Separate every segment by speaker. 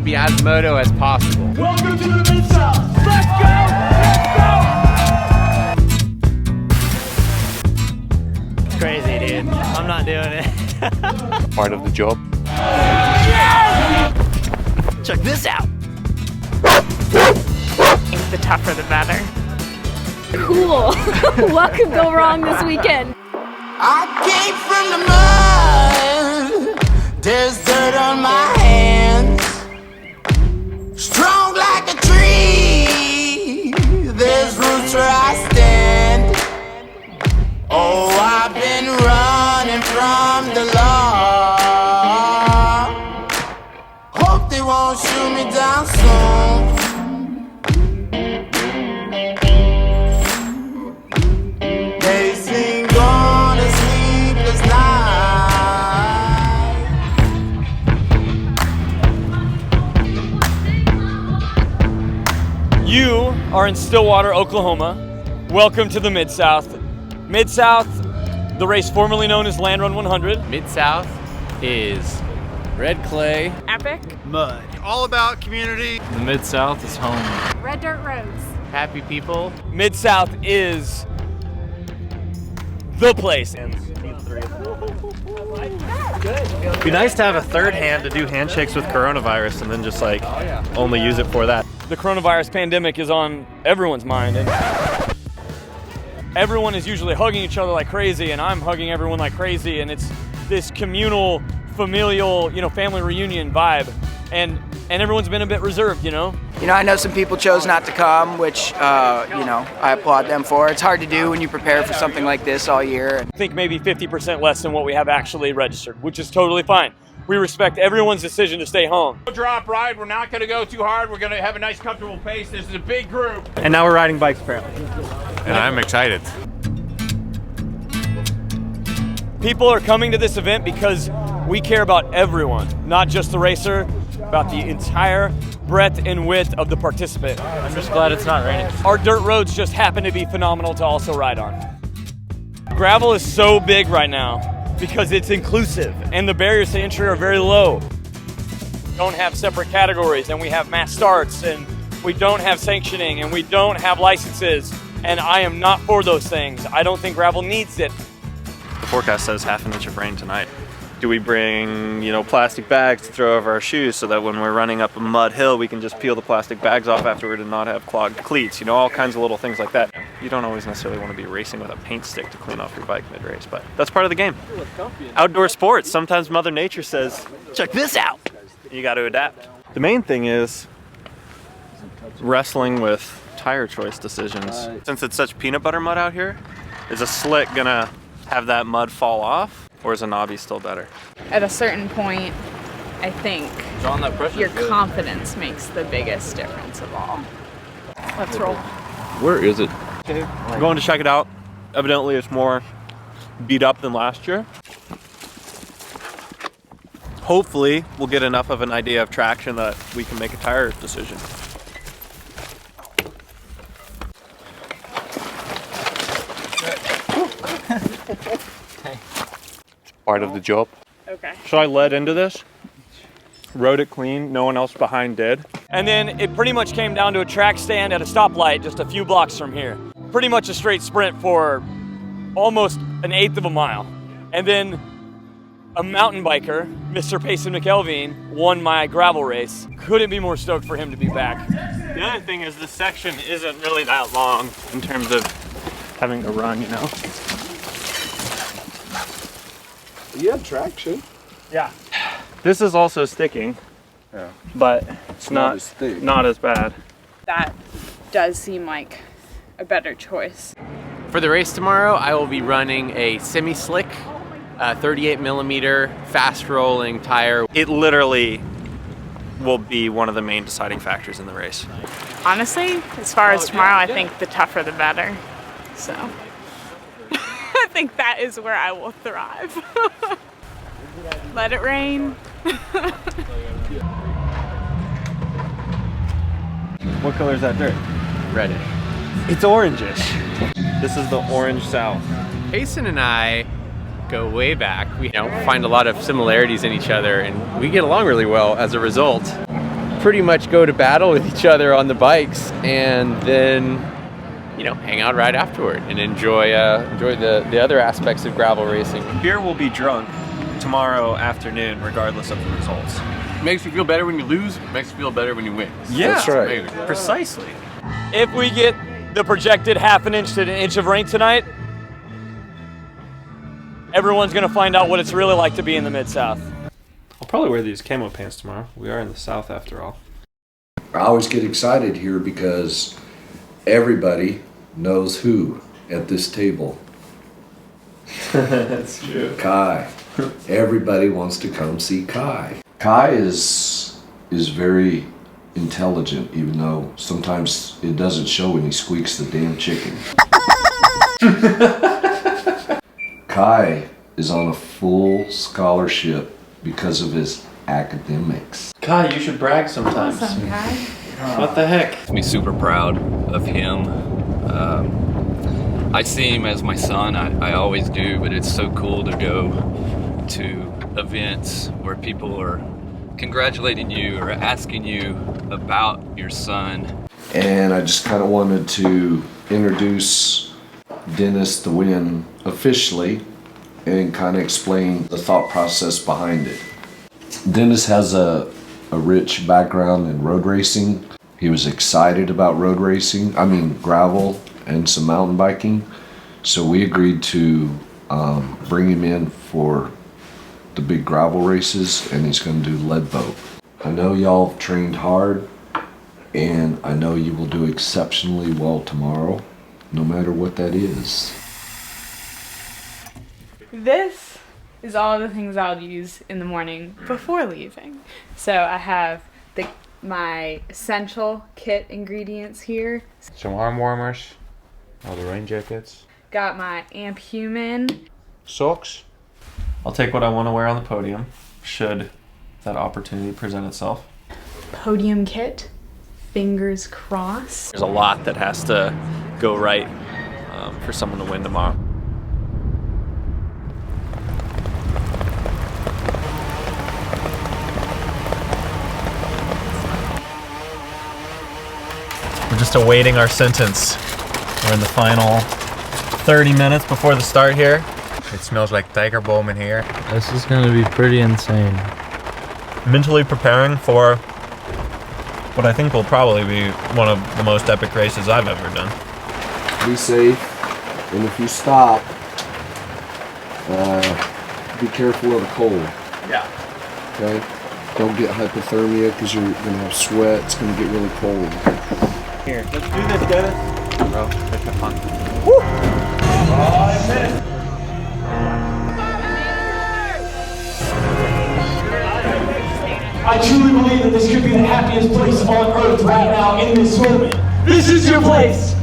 Speaker 1: be as moto as possible.
Speaker 2: Welcome to the Mid-South. Let's go! Let's go!
Speaker 3: Crazy, dude. I'm not doing it.
Speaker 4: Part of the job.
Speaker 3: Yes! Check this out.
Speaker 5: The tougher the better.
Speaker 6: Cool. What could go wrong this weekend?
Speaker 7: I came from the mud. There's dirt on my hands. Strong like a tree. There's roots where I stand. Oh, I've been running from the law. Hope they won't shoot me down soon.
Speaker 8: You are in Stillwater, Oklahoma. Welcome to the Mid-South. Mid-South, the race formerly known as Land Run 100.
Speaker 1: Mid-South is red clay,
Speaker 5: Epic.
Speaker 3: Mud.
Speaker 4: All about community.
Speaker 1: the Mid-South is home.
Speaker 6: Red dirt roads.
Speaker 1: Happy people.
Speaker 8: Mid-South is the place.
Speaker 3: It'd be nice to have a third hand to do handshakes with coronavirus and then just like only use it for that.
Speaker 8: The coronavirus pandemic is on everyone's mind, and everyone is usually hugging each other like crazy, and I'm hugging everyone like crazy, and it's this communal, familial, family reunion vibe, and everyone's been a bit reserved,
Speaker 9: You know, I know some people chose not to come, which, I applaud them for. It's hard to do when you prepare for something like this all year.
Speaker 8: I think maybe 50% less than what we have actually registered, which is totally fine. We respect everyone's decision to stay home.
Speaker 2: Drop ride. We're not going to go too hard. We're going to have a nice, comfortable pace. This is a big group.
Speaker 3: And now we're riding bikes apparently.
Speaker 4: And I'm excited.
Speaker 8: People are coming to this event because we care about everyone, not just the racer, about the entire breadth and width of the participant.
Speaker 3: I'm just glad it's not raining.
Speaker 8: Our dirt roads just happen to be phenomenal to also ride on. Gravel is so big right now because it's inclusive and the barriers to entry are very low. We don't have separate categories, and we have mass starts, and we don't have sanctioning, and we don't have licenses, and I am not for those things. I don't think gravel needs it.
Speaker 3: The forecast says half an inch of rain tonight. Do we bring, plastic bags to throw over our shoes so that when we're running up a mud hill, we can just peel the plastic bags off afterward and not have clogged cleats? All kinds of little things like that. You don't always necessarily want to be racing with a paint stick to clean off your bike mid-race, but that's part of the game. Outdoor sports, sometimes Mother Nature says, check this out. You got to adapt. The main thing is wrestling with tire choice decisions. Since it's such peanut butter mud out here, is a slick gonna have that mud fall off? Or is a knobby still better?
Speaker 5: At a certain point, I think your confidence makes the biggest difference of all. Let's roll.
Speaker 4: Where is it?
Speaker 3: I'm going to check it out. Evidently it's more beat up than last year. Hopefully we'll get enough of an idea of traction that we can make a tire decision.
Speaker 4: Part of the job.
Speaker 5: Okay.
Speaker 3: So I led into this, rode it clean, no one else behind did.
Speaker 8: And then it pretty much came down to a track stand at a stoplight just a few blocks from here. Pretty much a straight sprint for almost an eighth of a mile. And then a mountain biker, Mr. Payson McElveen, won my gravel race. Couldn't be more stoked for him to be back.
Speaker 3: The other thing is this section isn't really that long in terms of having to run,
Speaker 10: You have traction.
Speaker 3: Yeah. This is also sticking, but it's not as bad.
Speaker 5: That does seem like a better choice.
Speaker 1: For the race tomorrow, I will be running a semi-slick 38 millimeter fast rolling tire.
Speaker 3: It literally will be one of the main deciding factors in the race.
Speaker 5: Honestly, as far as tomorrow, I think the tougher the better. So I think that is where I will thrive. Let it rain.
Speaker 3: What color is that dirt?
Speaker 1: Reddish.
Speaker 3: It's orangish. This is the orange south.
Speaker 1: Payson and I go way back. We find a lot of similarities in each other, and we get along really well as a result. pretty much go to battle with each other on the bikes, and then, you know, hang out right afterward and enjoy the other aspects of gravel racing.
Speaker 3: Beer will be drunk tomorrow afternoon, regardless of the results.
Speaker 11: Makes you feel better when you lose, makes you feel better when you win.
Speaker 3: Yeah,
Speaker 10: That's right.
Speaker 11: Amazing.
Speaker 3: Precisely.
Speaker 8: If we get the projected ½ inch to an inch of rain tonight, everyone's gonna find out what it's really like to be in the Mid-South.
Speaker 3: I'll probably wear these camo pants tomorrow. We are in the South after all.
Speaker 12: I always get excited here because everybody knows who at this table.
Speaker 3: That's true.
Speaker 12: Kye. Everybody wants to come see Kye. Kye is very intelligent, even though sometimes it doesn't show when he squeaks the damn chicken. Kye is on a full scholarship because of his academics.
Speaker 3: Kye, you should brag sometimes.
Speaker 5: Awesome, Kye.
Speaker 3: What the heck?
Speaker 13: Makes me super proud of him. I see him as my son, I always do, but it's so cool to go to events where people are congratulating you or asking you about your son.
Speaker 12: And I just kind of wanted to introduce Dennis Van Winden officially and kind of explain the thought process behind it. Dennis has a rich background in road racing. He was excited about road racing, gravel and some mountain biking. So we agreed to bring him in for the big gravel races, and he's going to do lead boat. I know y'all have trained hard, and I know you will do exceptionally well tomorrow, no matter what that is.
Speaker 5: This is all the things I'll use in the morning before leaving. So I have my essential kit ingredients here.
Speaker 4: Some arm warmers, all the rain jackets,
Speaker 5: Got my amp human.
Speaker 4: socks.
Speaker 3: I'll take what I want to wear on the podium, should that opportunity present itself.
Speaker 5: Podium kit. Fingers crossed.
Speaker 3: There's a lot that has to go right for someone to win tomorrow. We're just awaiting our sentence. We're in the final 30 minutes before the start here.
Speaker 4: It smells like tiger balm in here.
Speaker 14: This is gonna be pretty insane.
Speaker 3: Mentally preparing for what I think will probably be one of the most epic races I've ever done.
Speaker 12: Be safe, and if you stop, be careful of the cold.
Speaker 3: Yeah.
Speaker 12: Okay? Don't get hypothermia because you're gonna have sweat. It's gonna get really cold.
Speaker 3: Here, let's do this, Dennis. Bro, let's have fun.
Speaker 8: Woo!
Speaker 3: 5 minutes.
Speaker 15: I truly believe that this could be the happiest place on earth right now in this moment. This is your place.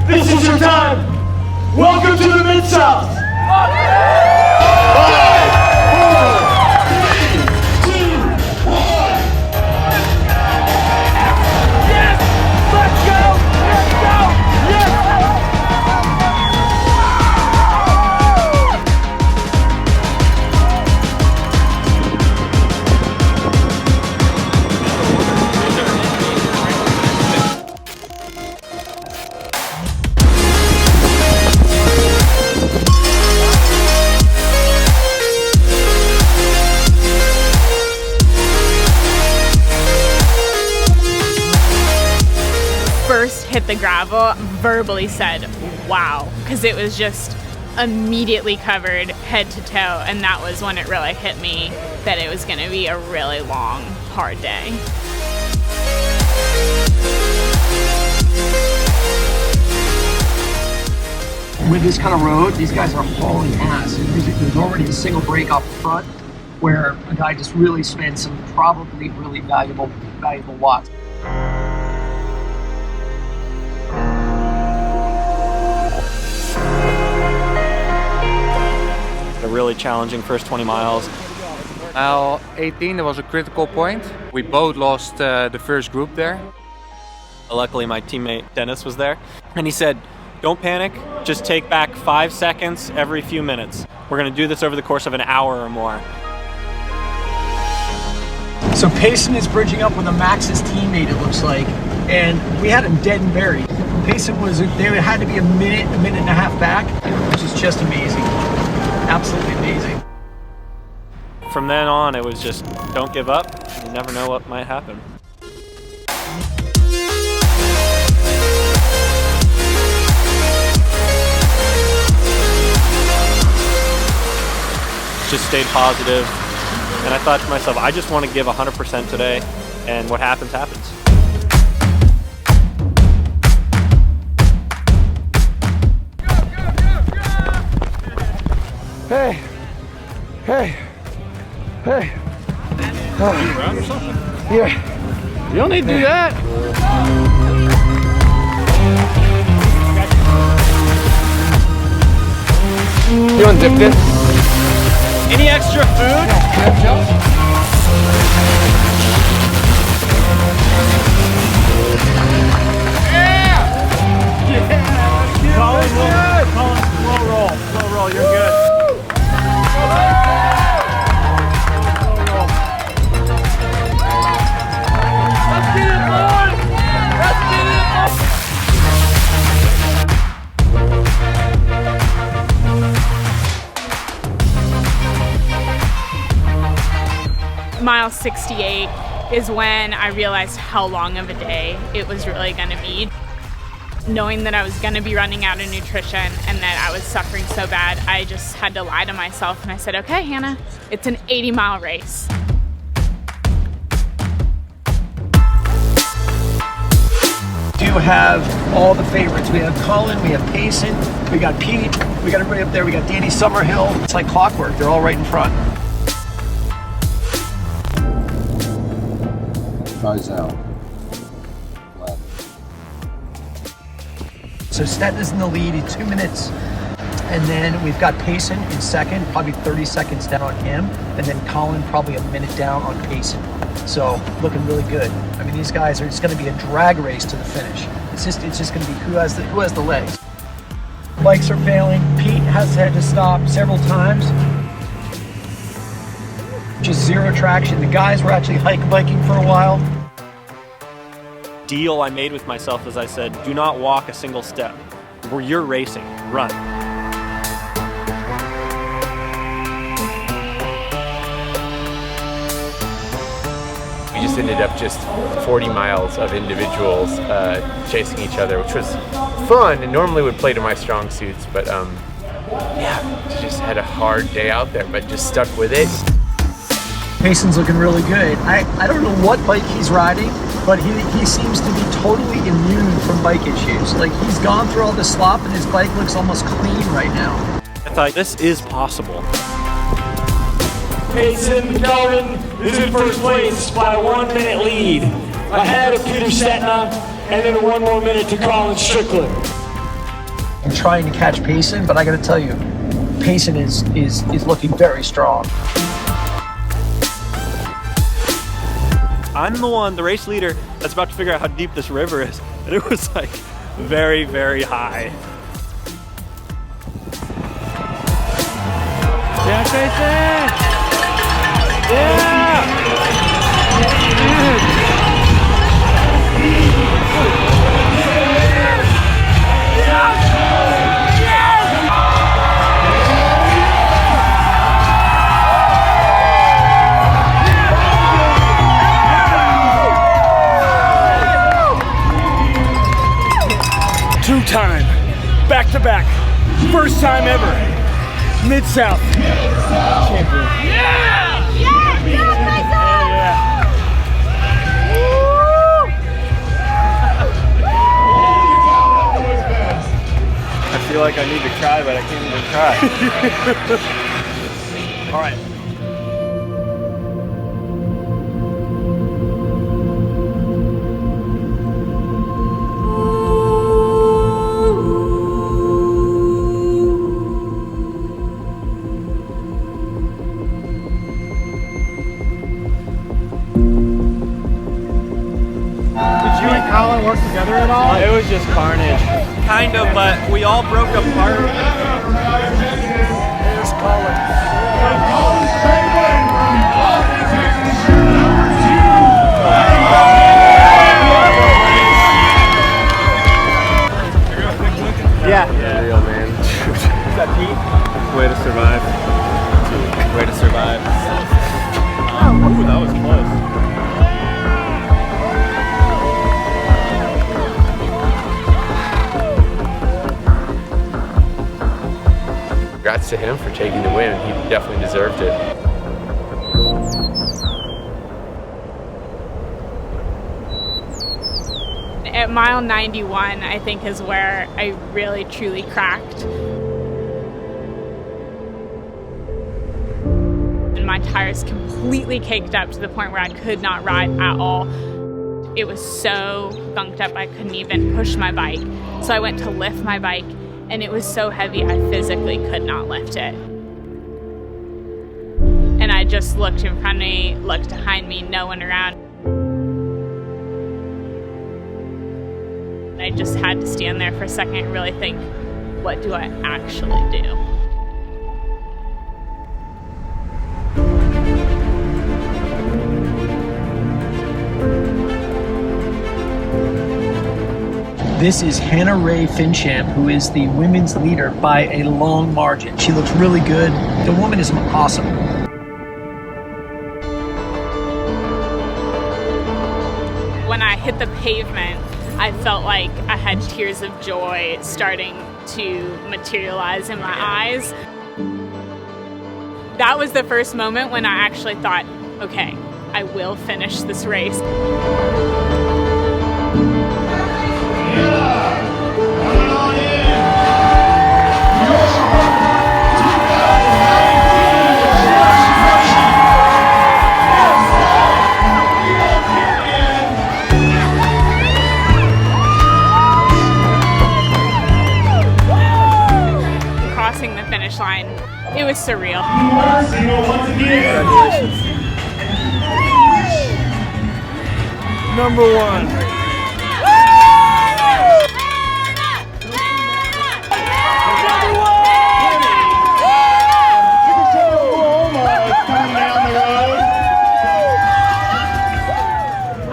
Speaker 15: This is your time. Welcome to the Mid-South. 5, 4, 3, 2, 1. Yes! Let's go! Let's go! Yes!
Speaker 5: First hit the gravel, verbally said, wow, because it was just immediately covered head to toe, and that was when it really hit me that it was going to be a really long, hard day.
Speaker 9: With this kind of road, these guys are hauling ass. There's already a single break off the front where a guy just really spent some probably really valuable watts.
Speaker 3: A really challenging first 20 miles.
Speaker 4: Mile 18, there was a critical point. We both lost the first group there.
Speaker 3: Luckily, my teammate Dennis was there, and he said, don't panic, just take back 5 seconds every few minutes. We're gonna do this over the course of an hour or more.
Speaker 9: So Payson is bridging up with a Max's teammate, it looks like, and we had him dead and buried. Payson they had to be a minute and a half back, which is just amazing. Absolutely amazing.
Speaker 3: From then on, it was just don't give up. You never know what might happen. Just stayed positive, and I thought to myself, I just want to give 100% today, and what happens, happens.
Speaker 10: Hey, hey, hey.
Speaker 2: You around or something?
Speaker 10: Yeah.
Speaker 2: You don't need to do that.
Speaker 10: You unzip this?
Speaker 8: Any extra food?
Speaker 15: Colin, slow roll, you're good. Let's get it, boys! Let's get it,
Speaker 5: Mile 68 is when I realized how long of a day it was really going to be. Knowing that I was going to be running out of nutrition and that I was suffering so bad, I just had to lie to myself and I said, okay, Hannah, it's an 80-mile race.
Speaker 9: We do have all the favorites. We have Colin, we have Payson, we got Pete, we got everybody up there, we got Danny Summerhill. It's like clockwork, they're all right in front.
Speaker 12: Tries out.
Speaker 9: So Stetton is in the lead in 2 minutes. And then we've got Payson in second, probably 30 seconds down on him. And then Colin probably a minute down on Payson. So looking really good. I mean, these guys are, it's gonna be a drag race to the finish. It's just gonna be who has the legs. Bikes are failing. Pete has had to stop several times. Just zero traction. The guys were actually biking for a while.
Speaker 3: Deal I made with myself is I said, do not walk a single step. Where you're racing, run.
Speaker 1: We just ended up just 40 miles of individuals chasing each other, which was fun and normally would play to my strong suits, but yeah, just had a hard day out there, but just stuck with it.
Speaker 9: Payson's looking really good. I don't know what bike he's riding, but he seems to be totally immune from bike issues. Like, he's gone through all the slop and his bike looks almost clean right now.
Speaker 3: I thought, this is possible.
Speaker 15: Payson McElveen is in first place by a 1 minute lead, ahead of Peter Stetina, and then 1 more minute to Colin Strickland.
Speaker 9: I'm trying to catch Payson, but I gotta tell you, Payson is looking very strong.
Speaker 3: I'm the race leader, that's about to figure out how deep this river is. And it was like very, very high.
Speaker 15: Yeah, Payson! Yeah! Two-time, back-to-back, first time ever, Mid-South champion.
Speaker 6: Yeah! Yeah!
Speaker 15: Yeah!
Speaker 3: I feel like I need to cry, but I can't even cry.
Speaker 15: All right.
Speaker 9: Colin work together at all?
Speaker 3: It was just carnage. Kind of, but we all broke apart.
Speaker 9: There's Colin.
Speaker 1: congrats to him for taking the win. He definitely deserved it.
Speaker 5: At mile 91, I think, is where I really truly cracked. And my tires completely caked up to the point where I could not ride at all. It was so gunked up I couldn't even push my bike. So I went to lift my bike and it was so heavy I physically could not lift it. And I just looked in front of me, looked behind me, no one around. I just had to stand there for a second and really think, what do I actually do?
Speaker 9: This is Hannah Ray Finchamp, who is the women's leader by a long margin. She looks really good. The woman is awesome.
Speaker 5: When I hit the pavement, I felt like I had tears of joy starting to materialize in my eyes. That was the first moment when I actually thought, okay, I will finish this race. Crossing the finish line, it was surreal.
Speaker 15: Congratulations.
Speaker 10: Number one.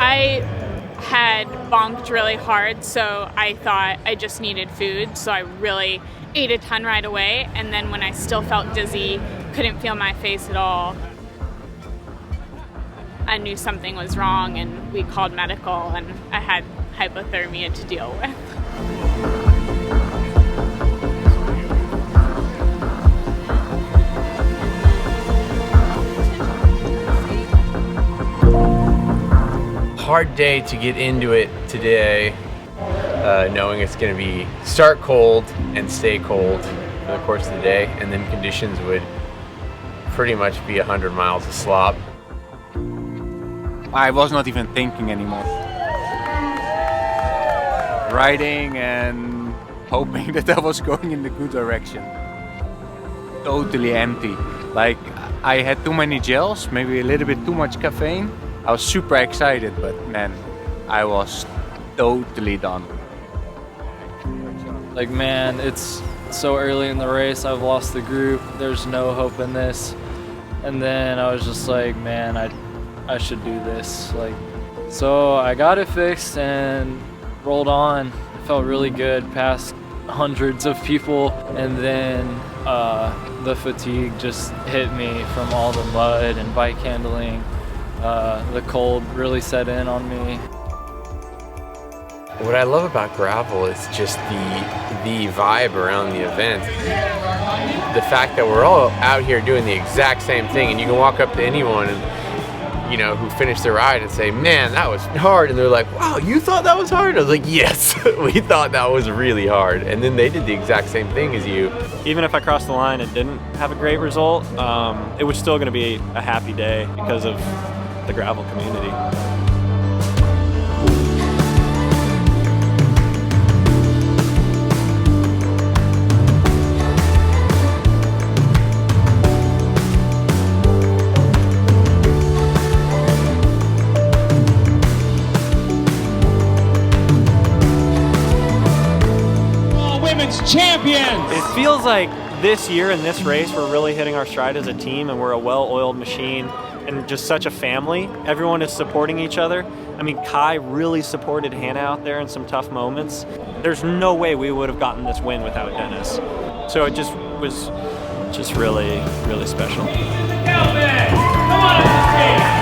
Speaker 5: I had bonked really hard, so I thought I just needed food, so I really ate a ton right away, and then when I still felt dizzy, couldn't feel my face at all, I knew something was wrong, and we called medical, and I had hypothermia to deal with.
Speaker 1: Hard day to get into it today, knowing it's going to be start cold and stay cold for the course of the day, and then conditions would pretty much be 100 miles of slop.
Speaker 4: I was not even thinking anymore. Riding and hoping that I was going in the good direction. Totally empty. Like, I had too many gels, maybe a little bit too much caffeine. I was super excited, but man, I was totally done.
Speaker 14: Like, man, it's so early in the race, I've lost the group, there's no hope in this. And then I was just like, man, I should do this. Like, so I got it fixed and rolled on. It felt really good past hundreds of people, and then the fatigue just hit me from all the mud and bike handling. The cold really set in on me.
Speaker 1: What I love about gravel is just the vibe around the event. The fact that we're all out here doing the exact same thing, and you can walk up to anyone and, you know, who finished their ride and say, man, that was hard. And they're like, wow, you thought that was hard? I was like, yes, we thought that was really hard. And then they did the exact same thing as you.
Speaker 3: Even if I crossed the line and didn't have a great result, it was still going to be a happy day because of the gravel community.
Speaker 15: Champions!
Speaker 3: It feels like this year in this race we're really hitting our stride as a team, and we're a well-oiled machine and just such a family. Everyone is supporting each other. I mean, Kye really supported Hannah out there in some tough moments. There's no way we would have gotten this win without Dennis. So it just was really, really special.
Speaker 15: Come on,